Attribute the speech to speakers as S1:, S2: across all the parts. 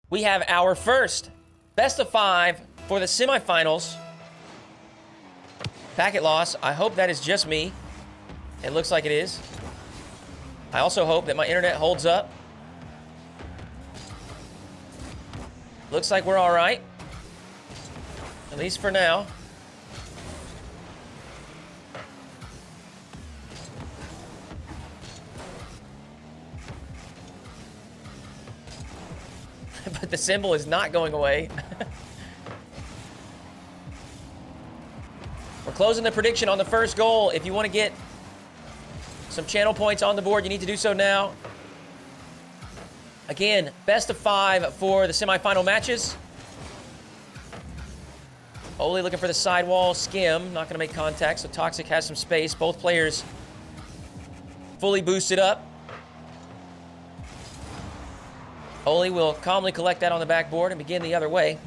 S1: We have our first best of 5 for the semifinals. Packet loss. I hope that is just me. It looks like it is. I also hope that my internet holds up. Looks like we're all right. At least for now. But the symbol is not going away. We're closing the prediction on the first goal. If you want to get some channel points on the board, you need to do so now. Again, best of 5 for the semifinal matches. Oaly looking for the sidewall. Skim not going to make contact, so Toxiic has some space. Both players fully boosted up. Oaly will calmly collect that on the backboard and begin the other way.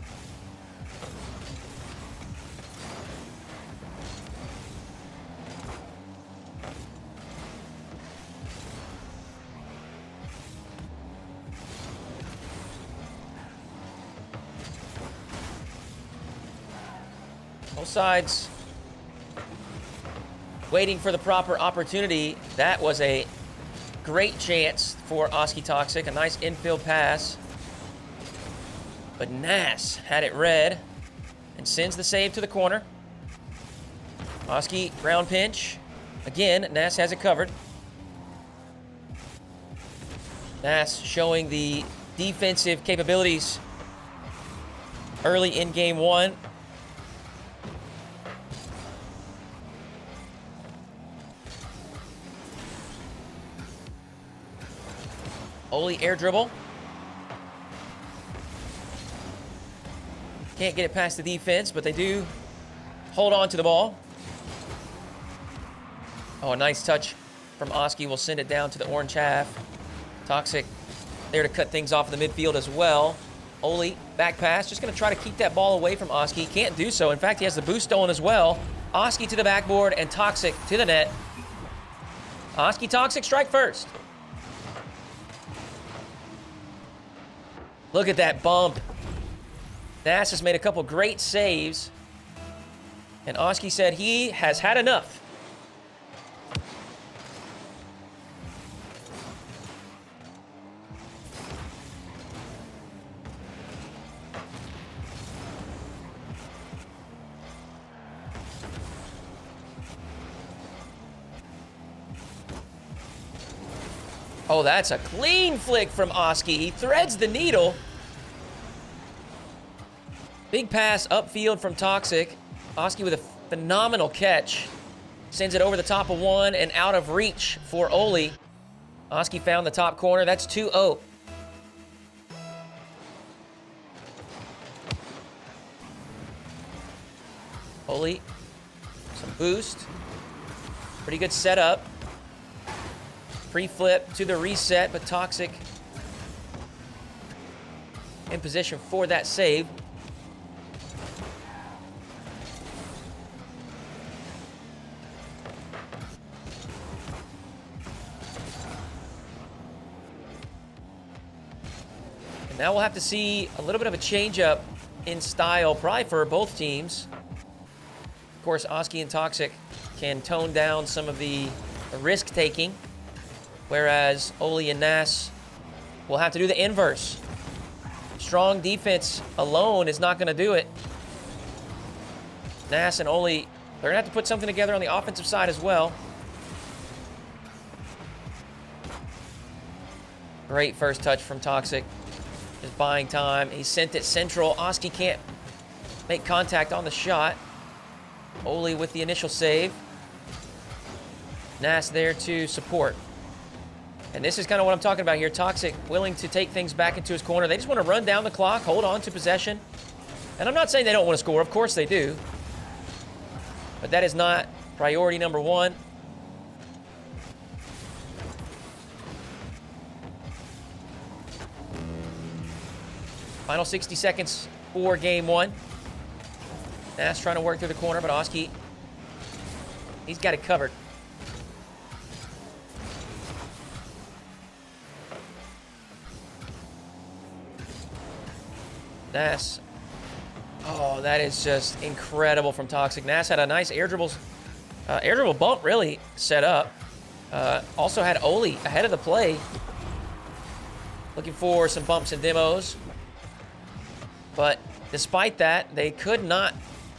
S1: Both sides waiting for the proper opportunity. That was a great chance for Oski Toxiic. A nice infield pass. But Nass had it read and sends the save to the corner. Oski, ground pinch. Again, Nass has it covered. Nass showing the defensive capabilities early in game 1. Oaly air dribble. Can't get it past the defense, but they do hold on to the ball. Oh, a nice touch from Oski will send it down to the orange half. Toxiic there to cut things off in the midfield as well. Oaly, back pass, just going to try to keep that ball away from Oski. Can't do so. In fact, he has the boost stolen as well. Oski to the backboard and Toxiic to the net. Oski, Toxiic, strike first. Look at that bump. Nass has made a couple great saves. And Oski said he has had enough. Oh, that's a clean flick from Oski. He threads the needle. Big pass upfield from Toxiic. Oski with a phenomenal catch. Sends it over the top of one and out of reach for Oaly. Oski found the top corner. That's 2-0. Oaly, some boost. Pretty good setup. Pre-flip to the reset, but Toxiic in position for that save. And now we'll have to see a little bit of a change-up in style, probably for both teams. Of course, Oski and Toxiic can tone down some of the risk-taking, whereas Oaly and Nass will have to do the inverse. Strong defense alone is not going to do it. Nass and Oaly, they're going to have to put something together on the offensive side as well. Great first touch from Toxiic. Just buying time. He sent it central. Oski can't make contact on the shot. Oaly with the initial save. Nass there to support. And this is kind of what I'm talking about here. Toxiic willing to take things back into his corner. They just want to run down the clock, hold on to possession. And I'm not saying they don't want to score. Of course they do. But that is not priority number one. Final 60 seconds for game one. Nass trying to work through the corner, but Oski, he's got it covered. Nass. Oh, that is just incredible from Toxiic. Nass had a nice air dribble bump really set up. Also had Oaly ahead of the play. Looking for some bumps and demos. But despite that, they could not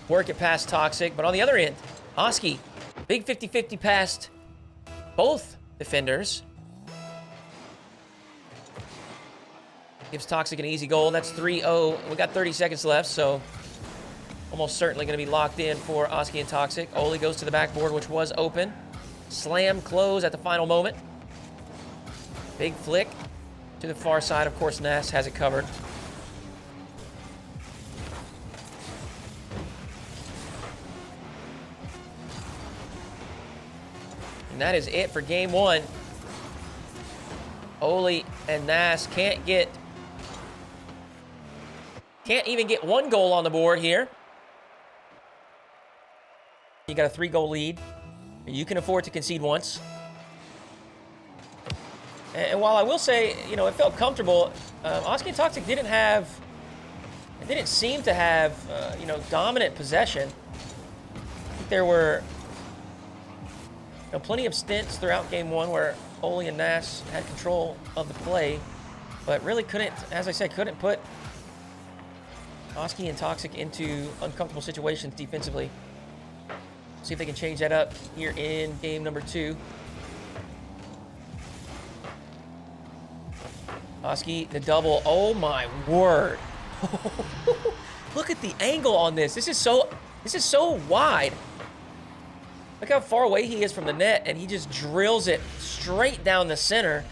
S1: work it past Toxiic. But on the other end, Oski, big 50-50 past both defenders. Gives Toxiic an easy goal. That's 3-0. We got 30 seconds left, so almost certainly going to be locked in for Oski and Toxiic. Oaly goes to the backboard, which was open. Slam close at the final moment. Big flick to the far side. Of course, Nass has it covered. And that is it for game one. Oaly and Nass can't even get one goal on the board here. You got a 3-goal lead. You can afford to concede once. And while I will say, you know, it felt comfortable, Oski and Toxiic didn't seem to have, you know, dominant possession. I think there were, you know, plenty of stints throughout game one where Oaly and Nass had control of the play, but really couldn't, as I said, couldn't put Oski and Toxiic into uncomfortable situations defensively. See if they can change that up here in game number 2. Oski, the double. Oh my word. Look at the angle on this. This is so wide. Look how far away he is from the net, and he just drills it straight down the center.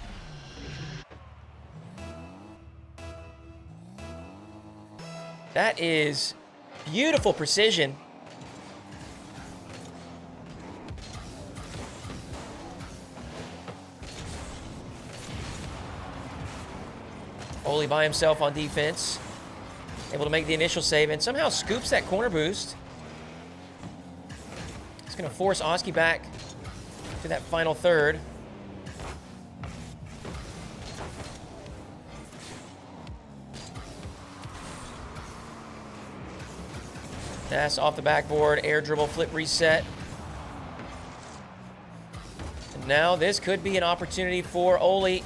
S1: That is beautiful precision. Oaly by himself on defense. Able to make the initial save and somehow scoops that corner boost. It's going to force Oski back to that final third. Nass off the backboard, air dribble, flip reset. And now this could be an opportunity for Oaly.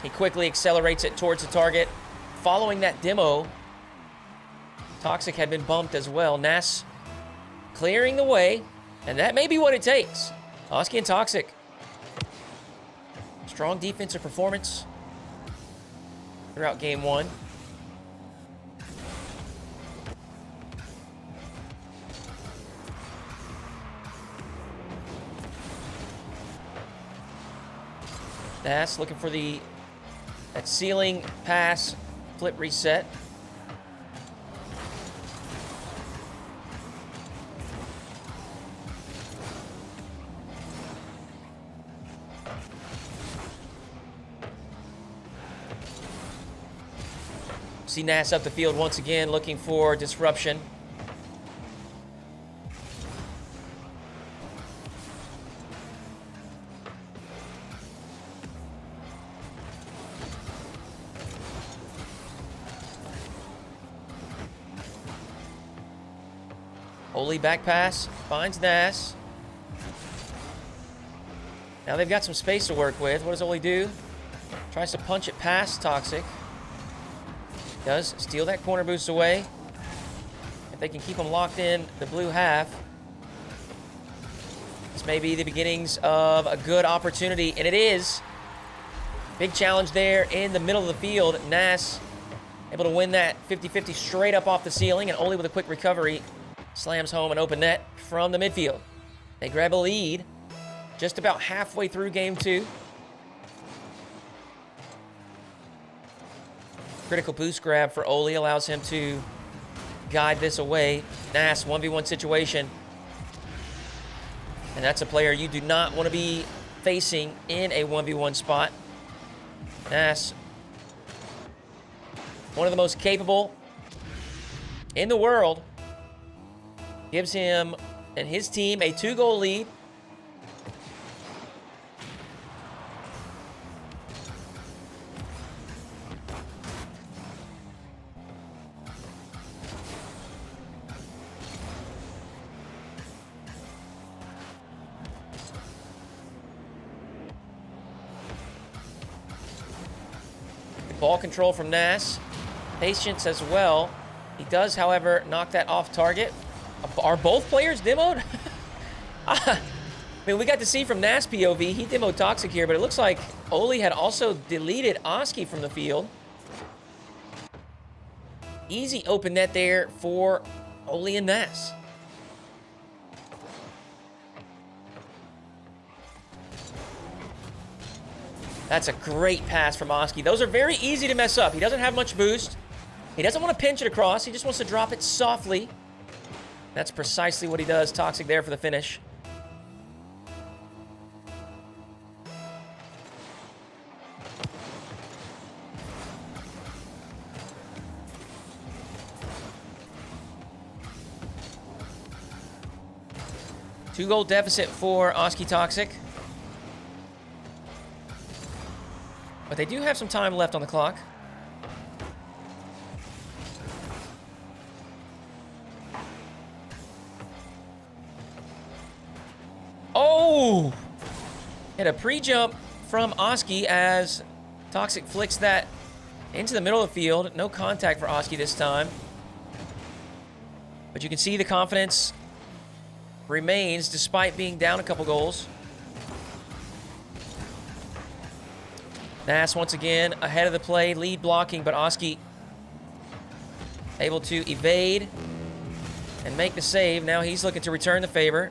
S1: He quickly accelerates it towards the target. Following that demo, Toxiic had been bumped as well. Nass clearing the way, and that may be what it takes. Oski and Toxiic. Strong defensive performance throughout game one. Nass looking for that ceiling pass, flip reset. See Nass up the field once again, looking for disruption. Oaly back pass, finds Nass. Now they've got some space to work with. What does Oaly do? Tries to punch it past Toxiic. Does steal that corner boost away. If they can keep them locked in the blue half, this may be the beginnings of a good opportunity, and it is. Big challenge there in the middle of the field. Nass able to win that 50-50 straight up off the ceiling, and Oaly with a quick recovery slams home an open net from the midfield. They grab a lead just about halfway through game two. Critical boost grab for Oaly allows him to guide this away. Nass, 1v1 situation. And that's a player you do not want to be facing in a 1v1 spot. Nass, one of the most capable in the world, gives him and his team a 2-goal lead. Ball control from Nass. Patience as well. He does, however, knock that off target. Are both players demoed? I mean, we got to see from Nass POV, he demoed Toxiic here, but it looks like Oaly had also deleted Oski from the field. Easy open net there for Oaly and Nass. That's a great pass from Oski. Those are very easy to mess up. He doesn't have much boost. He doesn't want to pinch it across. He just wants to drop it softly. That's precisely what he does. Toxiic there for the finish. Two-goal deficit for Oski Toxiic. But they do have some time left on the clock. Oh! Hit a pre-jump from Oski as Toxiic flicks that into the middle of the field. No contact for Oski this time. But you can see the confidence remains despite being down a couple goals. Nass once again ahead of the play, lead blocking, but Oski able to evade and make the save. Now he's looking to return the favor.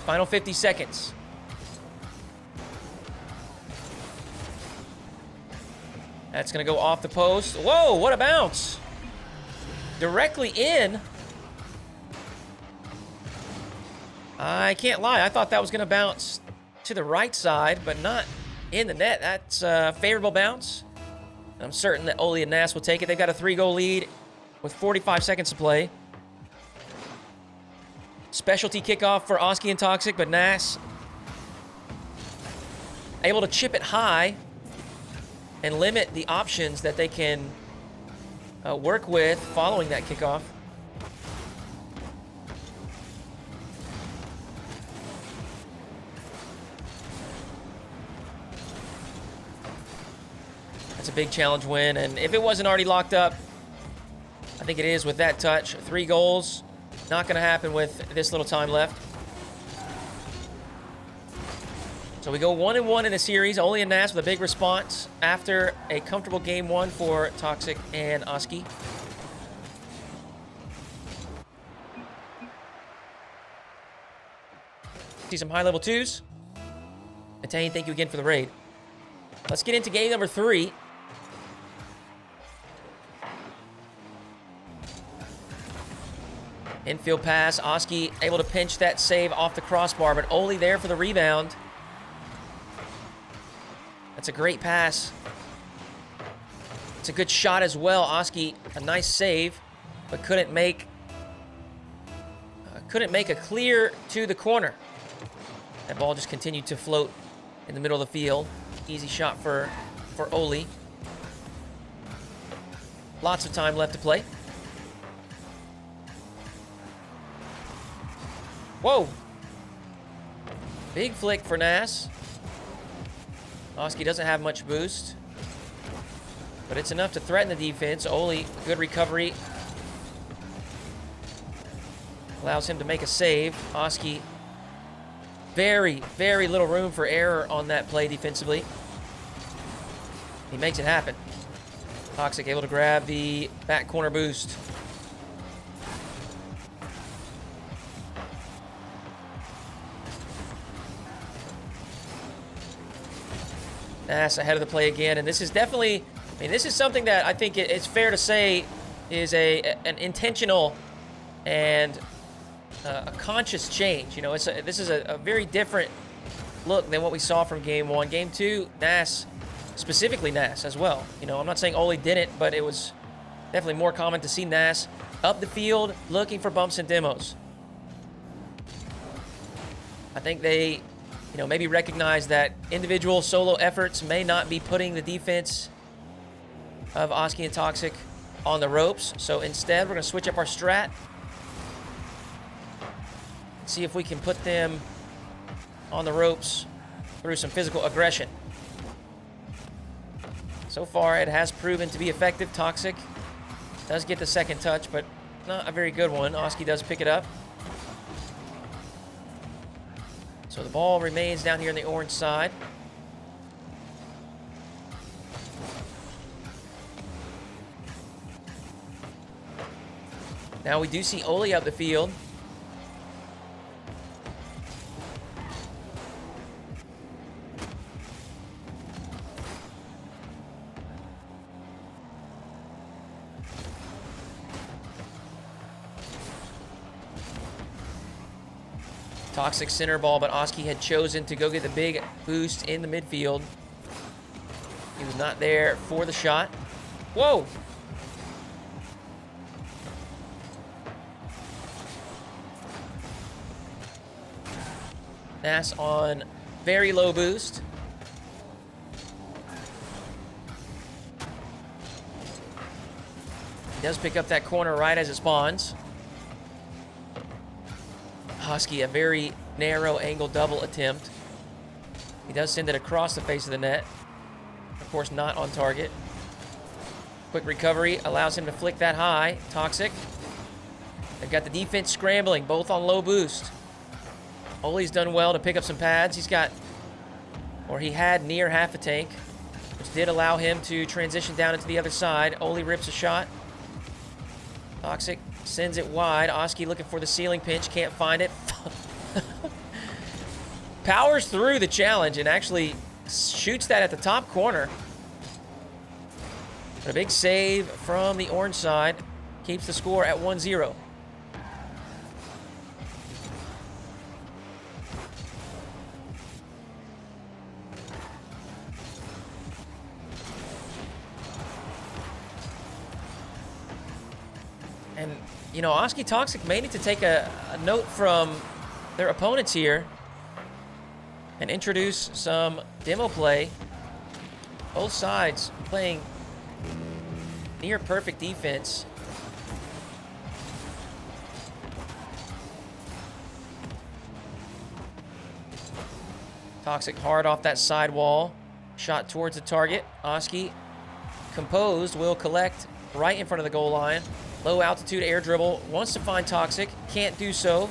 S1: Final 50 seconds. That's going to go off the post. Whoa, what a bounce. Directly in. I can't lie. I thought that was going to bounce to the right side, but not in the net. That's a favorable bounce. I'm certain that Oaly and Nass will take it. They've got a 3-goal lead with 45 seconds to play. Specialty kickoff for Oski and Toxiic, but Nass able to chip it high and limit the options that they can work with following that kickoff. That's a big challenge win, and if it wasn't already locked up, I think it is with that touch. 3 goals. Not going to happen with this little time left. So we go 1-1 in the series. Oaly and Nass with a big response after a comfortable game 1 for Toxiic and Oski. See some high-level 2s. Attain, thank you again for the raid. Let's get into game number 3. Infield pass. Oski able to pinch that save off the crossbar, but Oaly there for the rebound. That's a great pass. It's a good shot as well. Oski, a nice save, but couldn't make a clear to the corner. That ball just continued to float in the middle of the field. Easy shot for Oaly. Lots of time left to play. Whoa! Big flick for Nass. Oski doesn't have much boost, but it's enough to threaten the defense. Oaly, good recovery. Allows him to make a save. Oski, very, very little room for error on that play defensively. He makes it happen. Toxiic able to grab the back corner boost. Nass ahead of the play again, and this is definitely, I mean, this is something that I think it's fair to say is an intentional and a conscious change. You know, this is a very different look than what we saw from game 1. Game 2, Nass, specifically Nass as well. You know, I'm not saying Oaly didn't, but it was definitely more common to see Nass up the field looking for bumps and demos. I think they, you know, maybe recognize that individual solo efforts may not be putting the defense of Oski and Toxiic on the ropes. So instead, we're going to switch up our strat. See if we can put them on the ropes through some physical aggression. So far, it has proven to be effective. Toxic does get the second touch, but not a very good one. Oski does pick it up. So the ball remains down here on the orange side. Now we do see Oaly up the field. Toxic center ball, but Oski had chosen to go get the big boost in the midfield. He was not there for the shot. Whoa! Nass on very low boost. He does pick up that corner right as it spawns. Oski, a very narrow angle double attempt. He does send it across the face of the net. Of course, not on target. Quick recovery allows him to flick that high. Toxic. They've got the defense scrambling, both on low boost. Oaly's done well to pick up some pads. He's got, or he had near half a tank, which did allow him to transition down into the other side. Oaly rips a shot. Toxic sends it wide. Oski looking for the ceiling pinch. Can't find it. Powers through the challenge and actually shoots that at the top corner. But a big save from the orange side. Keeps the score at 1-0. And, you know, Oski Toxic may need to take a note from their opponents here and introduce some demo play. Both sides playing near perfect defense. Toxic hard off that side wall. Shot towards the target. Oski, composed, will collect right in front of the goal line. Low altitude air dribble. Wants to find Toxic. Can't do so.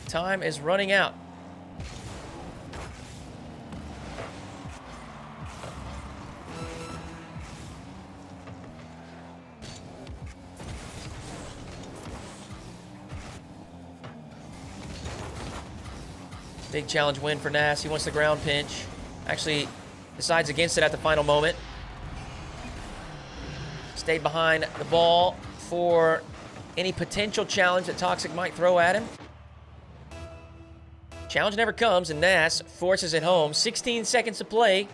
S1: Time is running out. Big challenge win for Nass. He wants the ground pinch. Actually decides against it at the final moment. Stayed behind the ball for any potential challenge that Toxic might throw at him. Challenge never comes, and Nass forces it home. 16 seconds to play.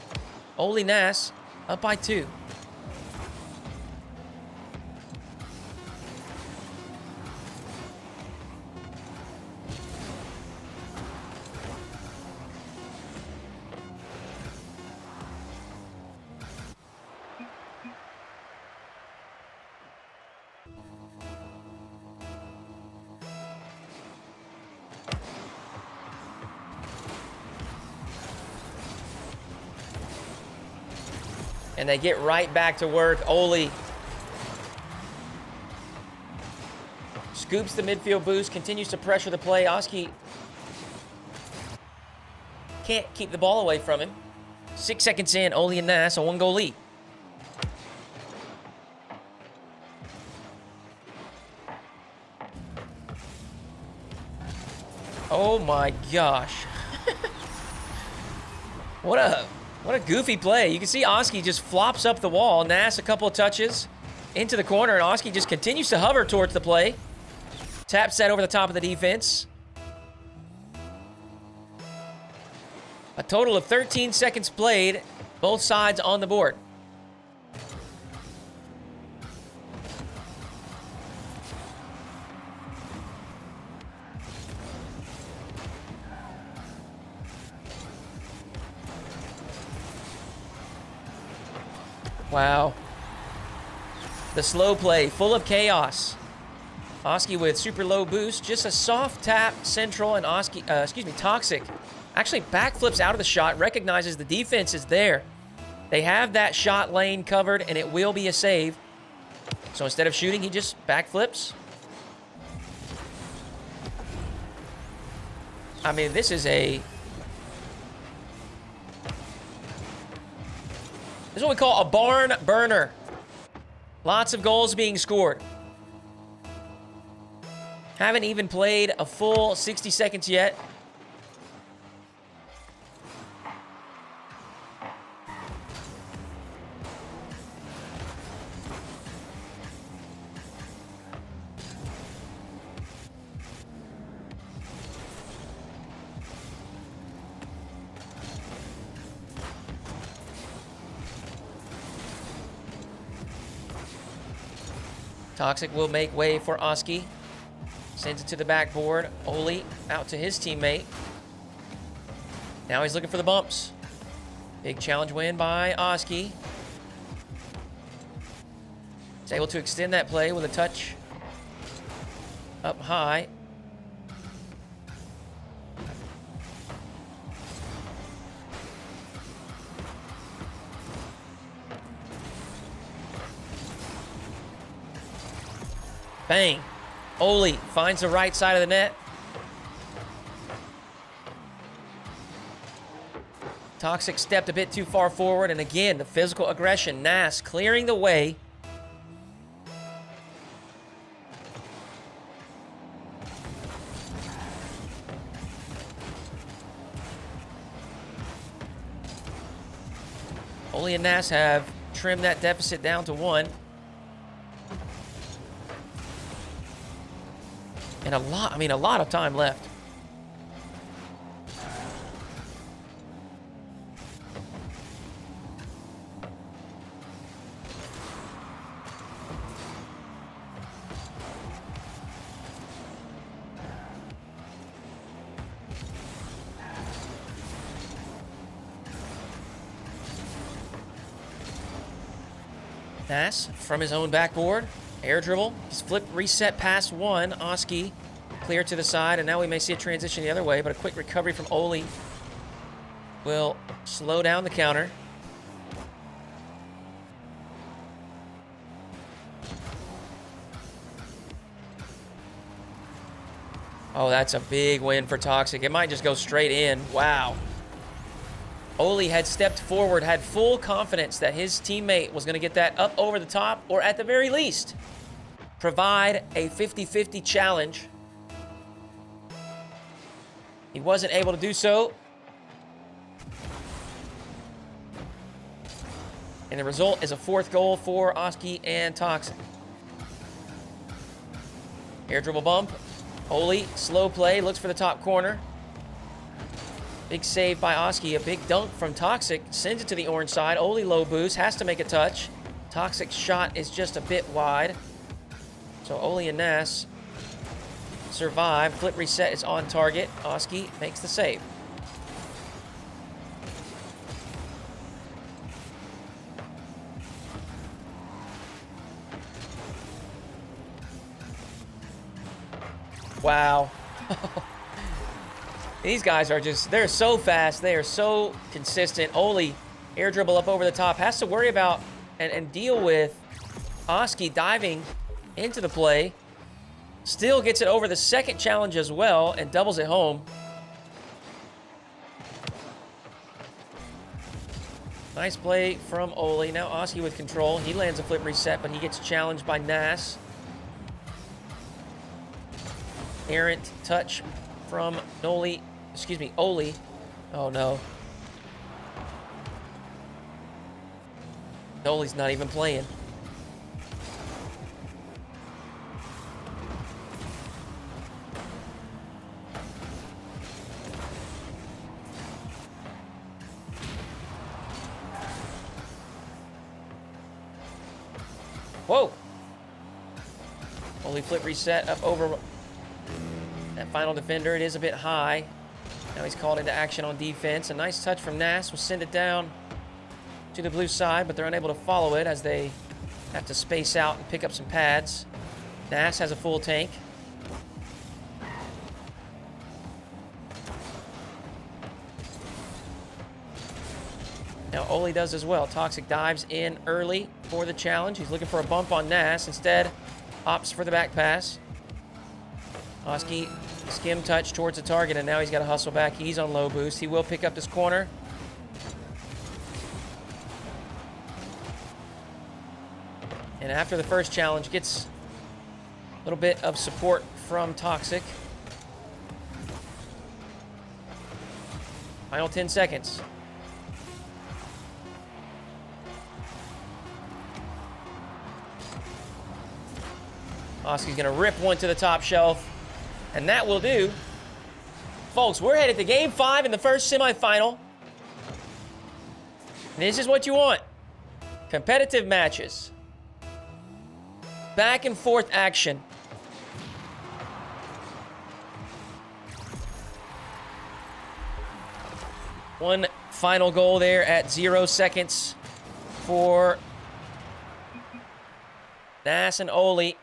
S1: Oaly Nass up by 2. And they get right back to work. Oaly scoops the midfield boost, continues to pressure the play. Oski can't keep the ball away from him. 6 seconds in, Oaly and Nass, a 1-goal lead. Oh my gosh. What a goofy play. You can see Oski just flops up the wall. Nass a couple of touches into the corner, and Oski just continues to hover towards the play. Tap set over the top of the defense. A total of 13 seconds played, both sides on the board. Wow. The slow play, full of chaos. Oski with super low boost, just a soft tap central, and Toxic Actually backflips out of the shot, recognizes the defense is there. They have that shot lane covered, and it will be a save. So instead of shooting, he just backflips. I mean, this is what we call a barn burner. Lots of goals being scored. Haven't even played a full 60 seconds yet. Toxic will make way for Oski. Sends it to the backboard. Oaly out to his teammate. Now he's looking for the bumps. Big challenge win by Oski. He's able to extend that play with a touch up high. Bang. Oaly finds the right side of the net. Toxic stepped a bit too far forward, and again, the physical aggression. Nass clearing the way. Oaly and Nass have trimmed that deficit down to 1. And a lot of time left. Nass from his own backboard. Air dribble. He's flipped, reset past 1. Oski clear to the side, and now we may see a transition the other way, but a quick recovery from Oaly will slow down the counter. Oh, that's a big win for Toxic. It might just go straight in. Wow. Oaly had stepped forward, had full confidence that his teammate was going to get that up over the top, or at the very least, provide a 50-50 challenge. He wasn't able to do so. And the result is a 4th goal for Oski and Toxic. Air dribble bump. Oaly, slow play, looks for the top corner. Big save by Oski. A big dunk from Toxic. Sends it to the orange side. Oaly low boost, has to make a touch. Toxic's shot is just a bit wide. So Oaly and Nass survive. Flip reset is on target. Oski makes the save. Wow. These guys are just, they're so fast. They are so consistent. Oaly, air dribble up over the top. Has to worry about and deal with Oski diving into the play. Still gets it over the second challenge as well and doubles it home. Nice play from Oaly. Now Oski with control. He lands a flip reset, but he gets challenged by Nass. Errant touch from Oaly. Oh no. Oaly's not even playing. Whoa! Oaly flip reset up over that final defender. It is a bit high. Now he's called into action on defense. A nice touch from Nass will send it down to the blue side, but they're unable to follow it as they have to space out and pick up some pads. Nass has a full tank. Now Oaly does as well. Toxic dives in early for the challenge. He's looking for a bump on Nass. Instead, opts for the back pass. Oski skim touch towards the target, and now he's got to hustle back. He's on low boost. He will pick up this corner. And after the first challenge, gets a little bit of support from Toxic. Final 10 seconds. Oski's going to rip one to the top shelf. And that will do. Folks, we're headed to Game 5 in the first semifinal. This is what you want. Competitive matches. Back and forth action. One final goal there at 0 seconds for Nass and Oaly.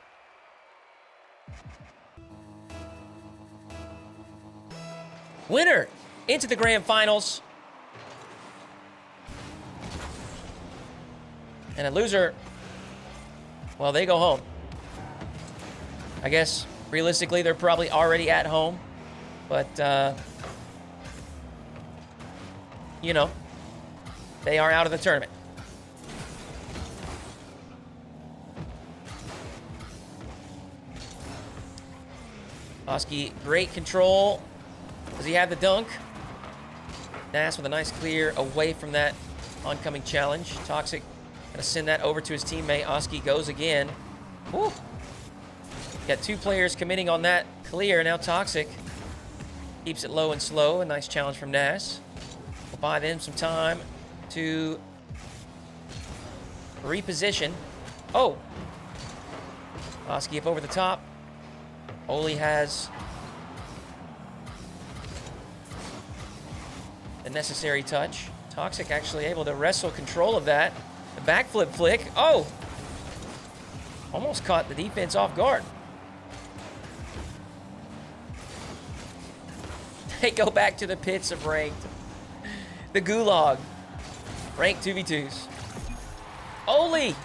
S1: Winner into the grand finals. And a loser, well, they go home. I guess, realistically, they're probably already at home. But, you know, they are out of the tournament. Oski, great control. Does he have the dunk? Nass with a nice clear away from that oncoming challenge. Toxic gonna send that over to his teammate. Oski goes again. Woo. Got two players committing on that clear. Now Toxic keeps it low and slow. A nice challenge from Nass. We'll buy them some time to reposition. Oh! Oski up over the top. Oaly has the necessary touch. Toxic actually able to wrestle control of that. The backflip flick. Oh! Almost caught the defense off guard. They go back to the pits of ranked. The gulag. Ranked 2v2s. Oaly!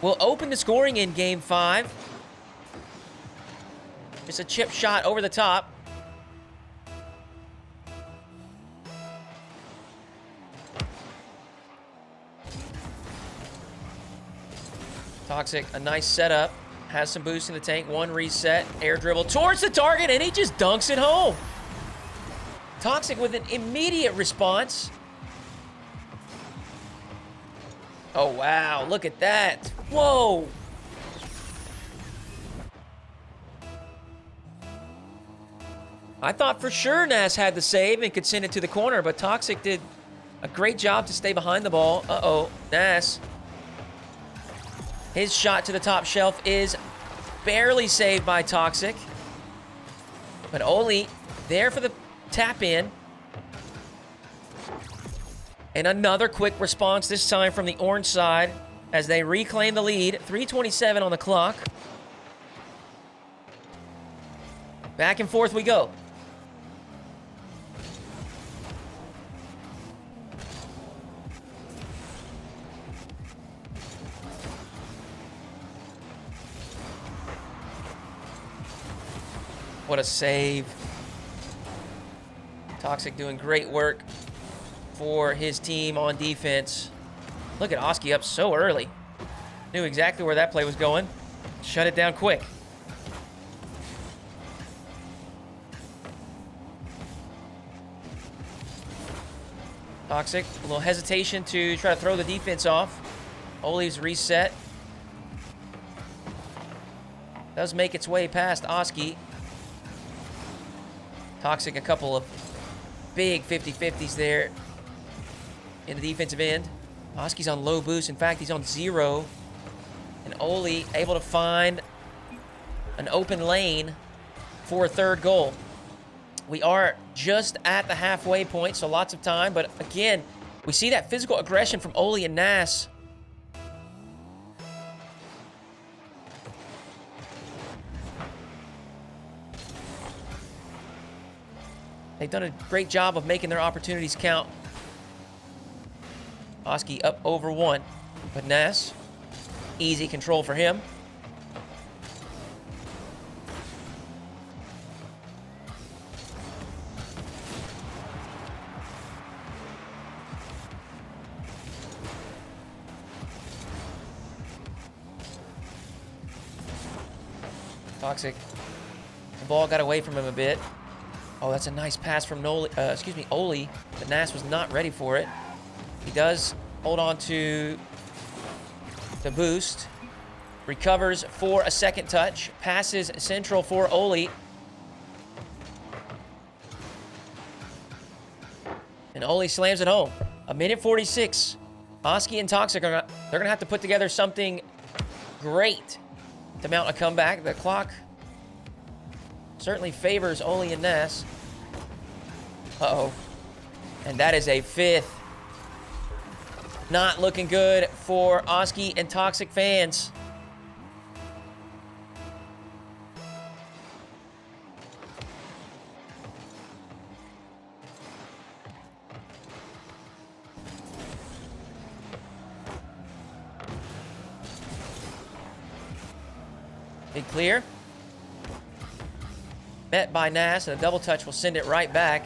S1: Will open the scoring in Game 5. Just a chip shot over the top. Toxic, a nice setup. Has some boost in the tank. One reset. Air dribble towards the target, and he just dunks it home. Toxic with an immediate response. Oh, wow. Look at that. Whoa. I thought for sure Nass had the save and could send it to the corner, but Toxic did a great job to stay behind the ball. Uh-oh. Nass. His shot to the top shelf is barely saved by Toxic. But Oaly there for the tap in. And another quick response, this time from the orange side, as they reclaim the lead. 3:27 on the clock. Back and forth we go. What a save. Toxic doing great work for his team on defense. Look at Oski up so early. Knew exactly where that play was going. Shut it down quick. Toxic, a little hesitation to try to throw the defense off. Oaly's reset. Does make its way past Oski. Toxic, a couple of big 50-50s there in the defensive end. Oski's on low boost. In fact, he's on 0. And Oaly able to find an open lane for a third goal. We are just at the halfway point, so lots of time. But again, we see that physical aggression from Oaly and Nass. They've done a great job of making their opportunities count. Oski up over 1. But Nass, easy control for him. Toxic. The ball got away from him a bit. Oh, that's a nice pass from Oaly. But Nass was not ready for it. He does hold on to the boost. Recovers for a second touch. Passes central for Oaly. And Oaly slams it home. 1:46. Oski and Toxic they're gonna have to put together something great to mount a comeback. The clock certainly favors Oaly and Nass. Uh-oh. And that is a 5th. Not looking good for Oski and Toxic fans. Big clear. Met by Nass, and a double touch will send it right back.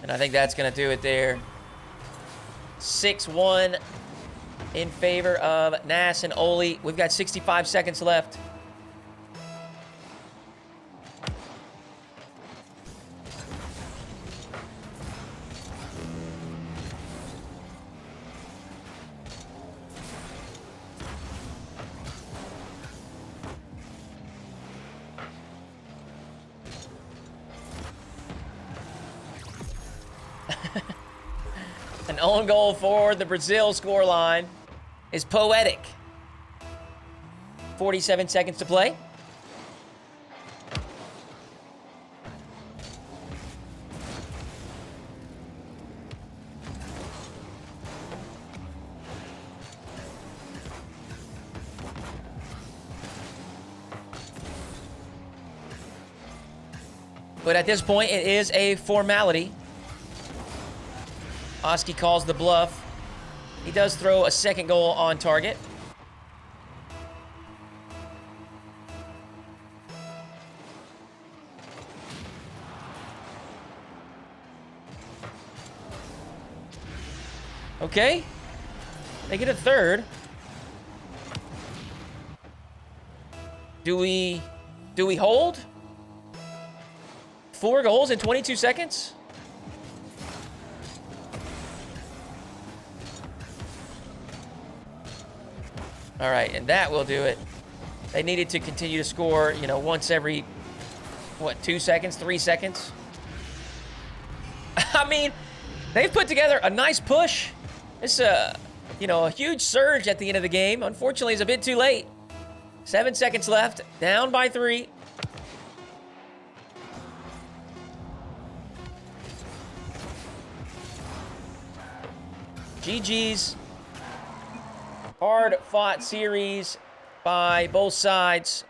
S1: And I think that's going to do it there. 6-1 in favor of Nass and Oaly. We've got 65 seconds left. An own goal for the Brazil scoreline is poetic. 47 seconds to play. But at this point, it is a formality. Oski calls the bluff. He does throw a second goal on target. Okay. They get a third. Do we hold? 4 goals in 22 seconds? All right, and that will do it. They needed to continue to score, once every, 2 seconds, 3 seconds? I mean, they've put together a nice push. It's a huge surge at the end of the game. Unfortunately, it's a bit too late. 7 seconds left, down by 3. GG's. Hard-fought series by both sides.